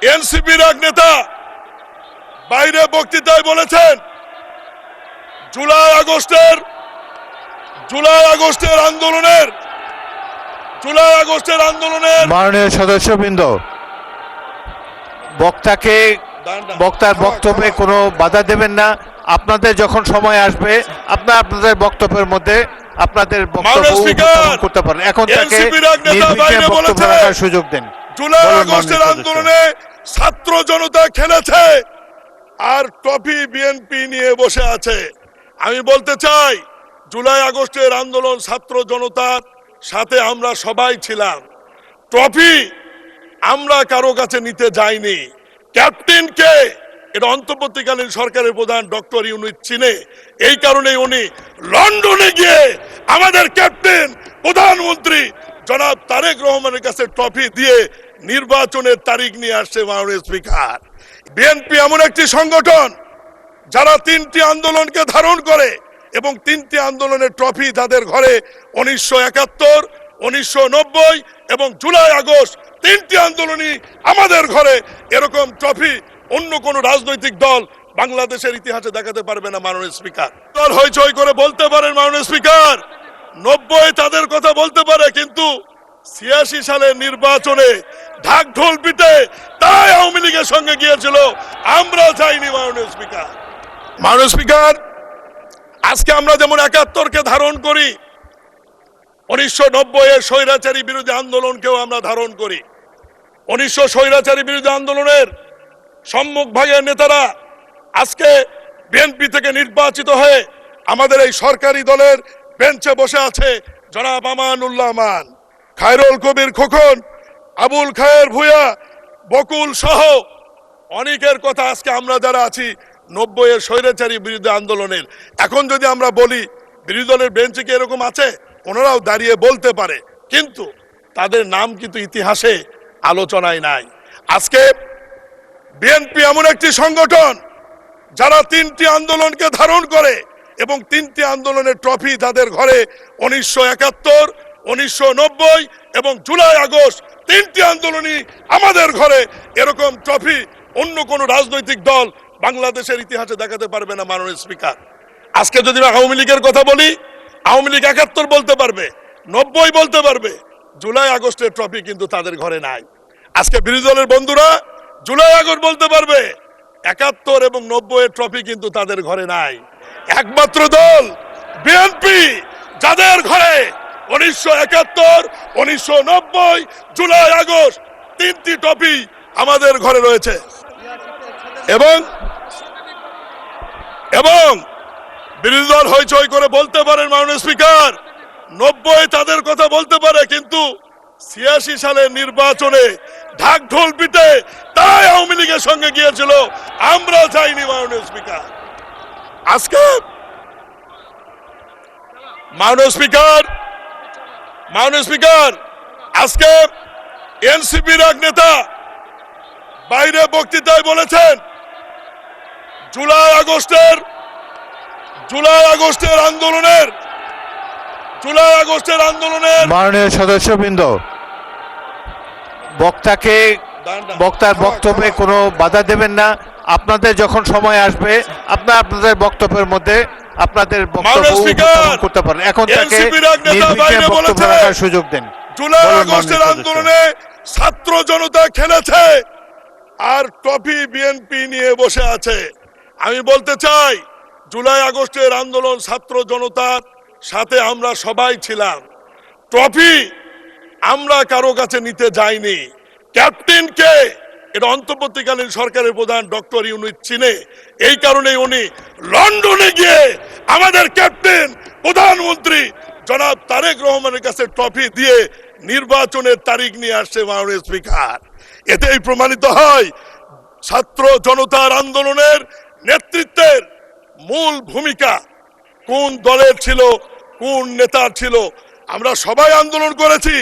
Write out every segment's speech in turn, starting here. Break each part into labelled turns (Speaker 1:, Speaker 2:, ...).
Speaker 1: এনসিপির এক নেতা বাইরে বক্তৃতায় বলেছেন জুলাই আগস্টের আন্দোলনের
Speaker 2: মাননীয় সদস্যবৃন্দ, বক্তার বক্তব্যে কোনো বাধা দেবেন না। আপনাদের যখন সময় আসবে আপনাদের বক্তব্যের মধ্যে আপনাদের বক্তব্য উপস্থাপন করতে পারেন। এখন তাকে নির্বিঘ্নে বক্তব্য রাখার সুযোগ দেন।
Speaker 1: জুলাই আগস্টের আন্দোলনে ছাত্র জনতা খেলেছে আর ট্রফি বিএনপি নিয়ে বসে আছে। আমি বলতে চাই, জুলাই আগস্টের আন্দোলন ছাত্র জনতার সাথে আমরা সবাই ছিলাম। ট্রফি আমরা কারো কাছে নিতে যাইনি। ক্যাপ্টেনকে এটা অন্তর্বর্তীকালীন সরকারের প্রধান ডক্টর ইউনূস চিনে, এই কারণে উনি লন্ডনে গিয়ে আমাদের ক্যাপ্টেন প্রধানমন্ত্রী জনাব তারেক রহমানের কাছে ট্রফি দিয়ে নির্বাচনের তারিখ নিয়ে আসছে। মাননীয় স্পিকার, বিএনপি এমন একটি সংগঠন যারা 3টি আন্দোলনকে ধারণ করে এবং 3টি আন্দোলনের ট্রফি তাদের ঘরে 1971, 1990 এবং জুলাই আগস্ট 3টি আন্দোলনই আমাদের ঘরে। এরকম ট্রফি অন্য কোন রাজনৈতিক দল বাংলাদেশের ইতিহাসে দেখাতে পারবে না। মাননীয় স্পিকার, দল হইচই করে বলতে পারেন মাননীয় স্পিকার 90 তাদের কথা বলতে পারে, কিন্তু 86 সালের নির্বাচনে ঢাক ঢোল পিটে তাই আওয়ামী লীগের সঙ্গে গিয়েছিল, আমরা যাইনি। মাননীয় স্পিকার, আজকে আমরা যেমন 71কে ধারণ করি, 1990 এর স্বৈরাচারী বিরোধী আন্দোলনকেও আমরা ধারণ করি। 1900 স্বৈরাচারী বিরোধী আন্দোলনের সম্মুখ ভাগের নেতারা আজকে বিএনপি থেকে নির্বাচিত হয়ে আমাদের এই সরকারি দলের বেঞ্চে বসে আছে। জনাব আমানুল্লাহ আমান, খায়রুল কবির খোকন, আবুল খায়ের ভূঁইয়া, বকুল সহ অনেকের কথা আজকে আমরা যারা আছি 90 এর স্বৈরাচারী বিরোধী আন্দোলনের, এখন যদি আমরা বলি বিরোধী দলের বেঞ্চে কি এরকম আছে, ওনারাও দাঁড়িয়ে বলতে পারে, কিন্তু তাদের নাম কিন্তু ইতিহাসে আলোচনায় নাই। আজকে বিএনপি এমন একটি সংগঠন যারা 3টি আন্দোলনকে ধারণ করে এবং 3টি আন্দোলনের ট্রফি তাদের ঘরে 1971, 1990 এবং জুলাই আগস্ট 3টি আন্দোলনই আমাদের ঘরে। এরকম ট্রফি অন্য কোন রাজনৈতিক দল বাংলাদেশের ইতিহাসে দেখাতে পারবে না। মাননীয় স্পিকার, আজকে যদি আওয়ামী লীগের কথা বলি, আওয়ামী লীগ 71 বলতে পারবে, 90 বলতে পারবে, জুলাই আগস্টের ট্রফি কিন্তু তাদের ঘরে নাই। আজকে বিরোধী দলের বন্ধুরা জুলাই আগস্ট বলতে পারবে, 71 এবং 90 এর ট্রফি কিন্তু তাদের ঘরে নাই। একমাত্র দল বিএনপি যাদের ঘরে 1971, 1990, জুলাই আগস্ট 3টি ট্রফি আমাদের ঘরে রয়েছে। এবং বিরোধী দল হইচই করে বলতে পারেন মাননীয় স্পিকার 90 তাদের কথা বলতে পারে, কিন্তু 86 সালের নির্বাচনে ঢাক ঢোল পিটে তাই আওয়ামী লীগের সঙ্গে গিয়েছিল, আমরা যাইনি। মাননীয় স্পিকার, আজকে মাননীয় স্পিকার আজকে এনসিপির এক নেতা বাইরে বক্তৃতায় বলেছেন জুলাই আগস্টের আন্দোলনের
Speaker 2: মাননীয় সদস্যবৃন্দ, বক্তার বক্তব্যে কোনো বাধা দেবেন না। আপনাদের যখন সময় আসবে আপনাদের বক্তব্যের মধ্যে আপনাদের বক্তব্য উপস্থাপন করতে পারেন। এখন তাকে নির্বিঘ্নে বক্তব্য রাখার সুযোগ দেন।
Speaker 1: জুলাই আগস্টের আন্দোলনে ছাত্র জনতা খেলেছে আর ট্রফি বিএনপি নিয়ে বসে আছে। আমি বলতে চাই, জুলাই আগস্টের আন্দোলন ছাত্র জনতার সাথে আমরা সবাই ছিলাম। ট্রফি আমরা কারো কাছে নিতে যাইনি। ক্যাপ্টেনকে এটা অন্তর্বর্তীকালীন সরকারের প্রধান ডক্টর ইউনূস চিনে, এই কারণে উনি লন্ডনে গিয়ে আমাদের ক্যাপ্টেন প্রধানমন্ত্রী জনাব তারেক রহমানের কাছে ট্রফি দিয়ে নির্বাচনের তারিখ নিয়ে আসছে। মাননীয় স্পিকার, এতেই প্রমাণিত হয় ছাত্র জনতার আন্দোলনের নেতৃত্বের মূল ভূমিকা কোন দলের ছিল, কোন নেতার ছিল। আমরা সবাই আন্দোলন করেছি,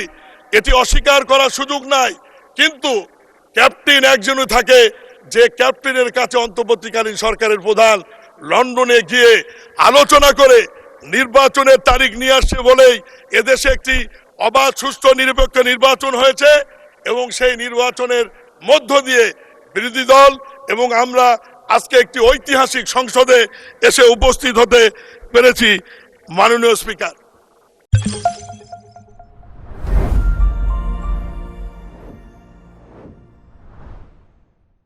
Speaker 1: এটি অস্বীকার করার সুযোগ নাই, কিন্তু ক্যাপ্টেন একজনই থাকে যে ক্যাপ্টেনের কাছে অন্তর্বর্তীকালীন সরকারের প্রধান লন্ডনে গিয়ে আলোচনা করে নির্বাচনের তারিখ নিয়ে আসছে বলেই এদেশে একটি অবাধ, সুষ্ঠু, নিরপেক্ষ নির্বাচন হয়েছে এবং সেই নির্বাচনের মধ্য দিয়ে বিরোধী দল এবং আমরা আজকে একটি ঐতিহাসিক সংসদে এসে উপস্থিত হতে পেরেছি। মাননীয় স্পিকার,